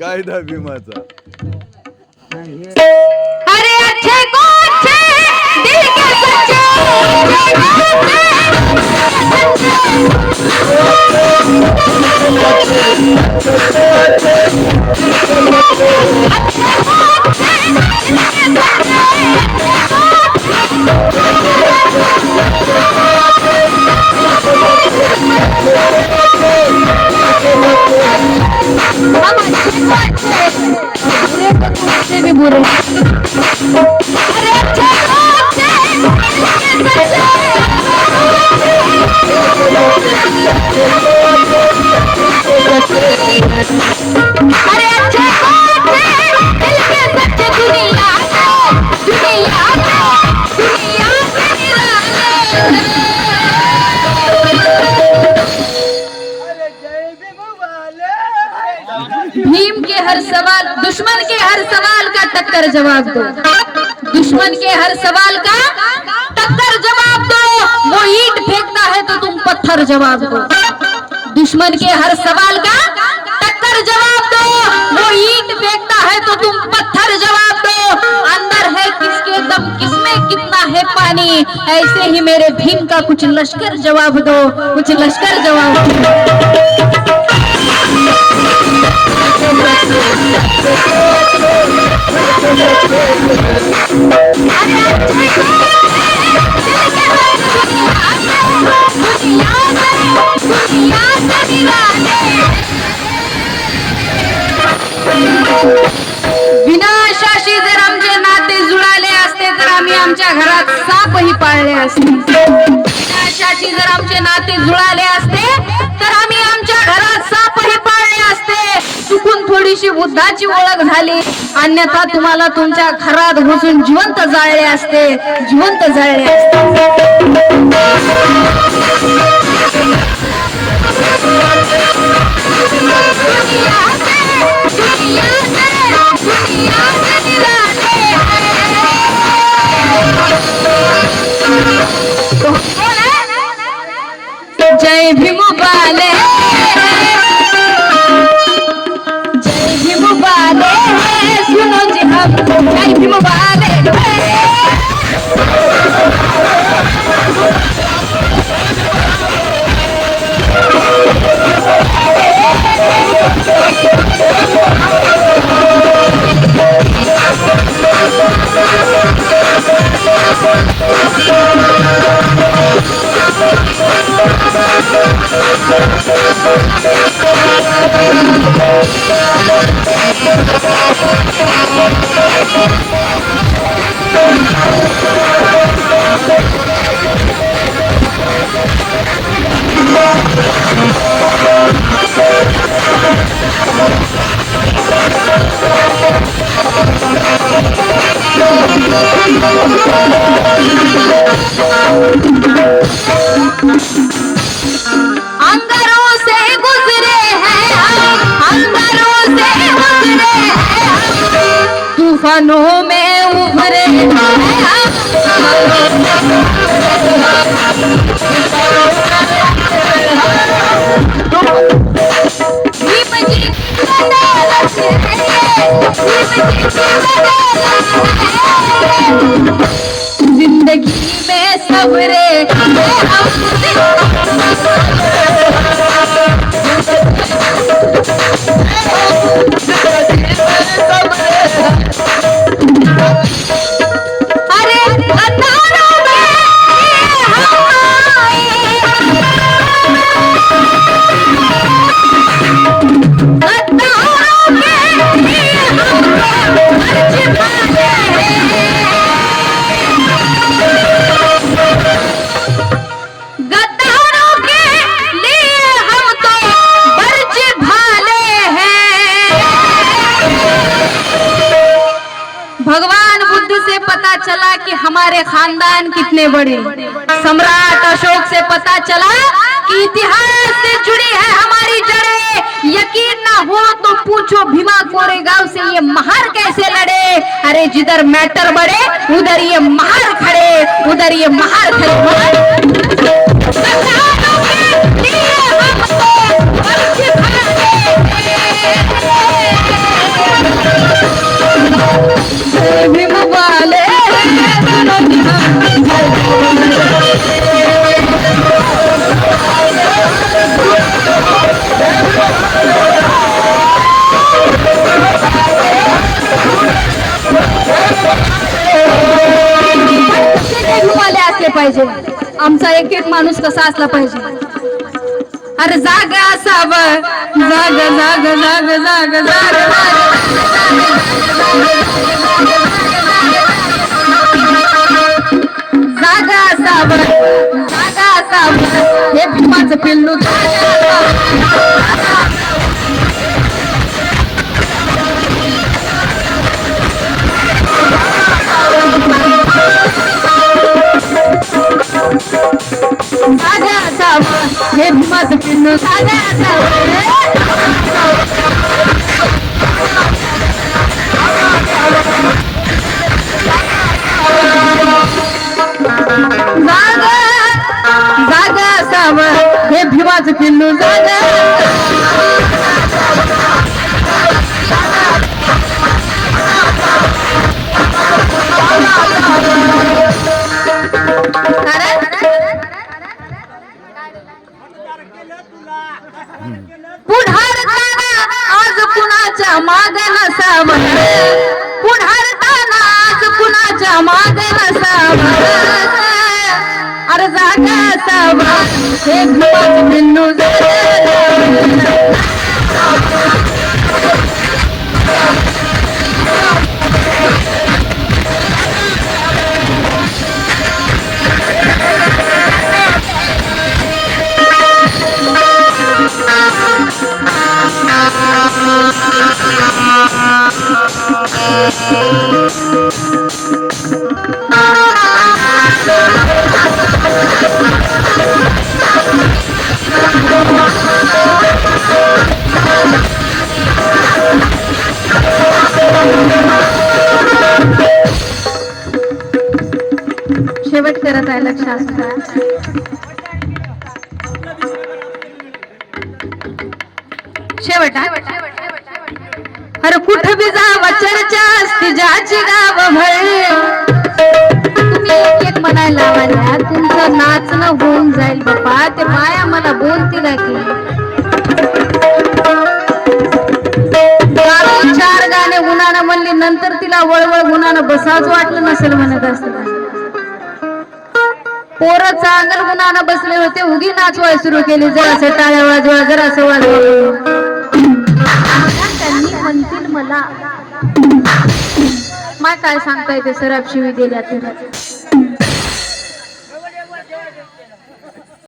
कायदा भीमाचा अरे अच्छे को अच्छे दिल के सच्चे भी बुरे अरे अच्छे अरे अच्छे दिल के सच्चे दुनिया दुनिया दुनिया भीम के हर सवाल दुश्मन के हर सवाल का टक्कर जवाब दो दुश्मन के हर सवाल का टक्कर जवाब दो वो ईंट फेंकता है तो तुम पत्थर जवाब दो दुश्मन के हर सवाल का टक्कर जवाब दो वो ईंट फेंकता है तो तुम पत्थर जवाब दो अंदर है किसके दम किसमें कितना है पानी ऐसे ही मेरे भीम का कुछ लश्कर जवाब दो कुछ लश्कर जवाब दो विनाशाशी जर आमचे नाते जुळाले असते तर आम्ही आमच्या घरात सापही पाळले असते विनाशाशी जर आमचे नाते जुळाले असते तर आम्ही आमच्या घरात सापही पाळले असते चुकून थोडीशी बुद्धाची ओळख झाली अन्यथा तुम्हाला तुमच्या घरात घुसून जिवंत जाळले असते जिवंत जाळले जय भीम बाले जय भीम बाले सुनो जी हम जय भीम बाले अंदरों से गुजरे हैं अंदरों से गुजरे हैं तूफानों में उभरे जिंदगी में सबरे अरे अंधारों में गद्दारों के लिए हम तो बर्ज भाले हैं भगवान बुद्ध से पता चला कि हमारे खानदान कितने बड़े सम्राट अशोक से पता चला कि इतिहास से जुड़ी है हमारी जड़ें यकीन ना हो तो पूछो भीमा कोरेगांव से ये महार कैसे लड़े अरे जिधर मैटर बढ़े उधर ये महार खड़े उधर ये महार खड़े पाहिजे, आमचा एक एक माणूस कसा असला पाहिजे. अरे जाग असावं, जाग जाग जाग जाग जाग जाग असावं, जाग असावं, हे भीमाचं पिल्लू जागा असावं, हे भीमाचं पिल्लू जागा असावं. जागा जागा असावं, हे भीमाचं पिल्लू जागा. पुढारताना आज कुणाच्या मागे नसावं, पुढारताना आज कुणाच्या मागे नसावं. अरे जागा असावं, हे भीमाचं पिल्लू शेवट करत आहे. लक्ष असू द्या. शेवट अरे कुठं बी जावा चर्चा असते ज्याची गाव भरली. तुम्ही एक एक म्हणायला लावल्या, तुमचं नाचणं होऊन जाईल बापा. ते बाया मला बोलतील की 4 गाणे गुणानं म्हणली, नंतर तिला वळवळ गुणानं बसाच वाटलं नसेल म्हणत असत. पोरं चांगल गुणानं बसले होते, उगी नाचवाय सुरू केली. जरासं टाळ्या वाजवा, जरासं वाजवा. त्यांनी म्हणतील मला माय काय सांगता येते, सराप शिवी दिल्या.